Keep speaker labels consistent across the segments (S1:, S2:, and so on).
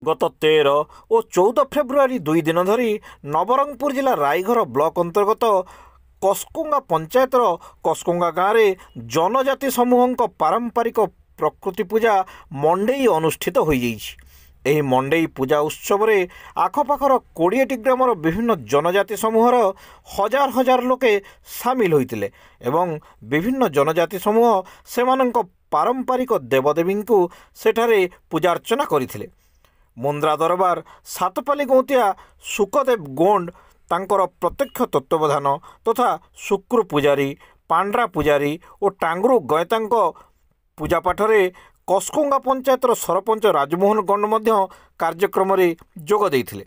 S1: गत 13 और 14 फेब्रुआरी 2 दिन धरी नवरंगपुर जिला रायघर ब्लॉक अंतर्गत कसकुंगा पंचायतर कसकुंगा गाँव में जनजाति समूह पारंपरिक प्रकृति पूजा मंडेई अनुष्ठित हो यही मंडेई पूजा उत्सव रे आखपाखर 20टी ग्रामर विभिन्न जनजाति समूहर हजार हजार लोके सामिल होइतिले एवं विभिन्न जनजाति समूह सेमानंक पारंपरिक देवदेवी को सेठारे पूजार्चना करथिले। मुंद्रा दरबार सातपाली गौतिया सुखदेव गोंड तांकर प्रत्यक्ष तत्वबधान तथा शुक्र पूजारी पांड्रा पूजारी और टांगरू गयतांक पूजापाठ रे कसकुंगा पंचायतर सरपंच राजमोहन गंड मध्य कार्यक्रम रे जोग देइथिले।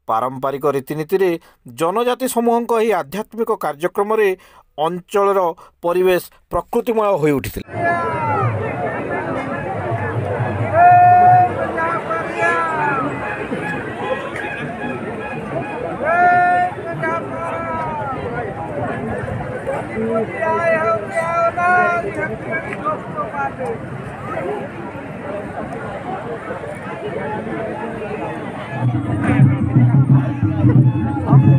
S1: पारंपरिक रीतिनीति रे जनजाति समूह यह आध्यात्मिक कार्यक्रम रे अंचलर परिवेश प्रकृतिमय हो उठिथिले।
S2: हम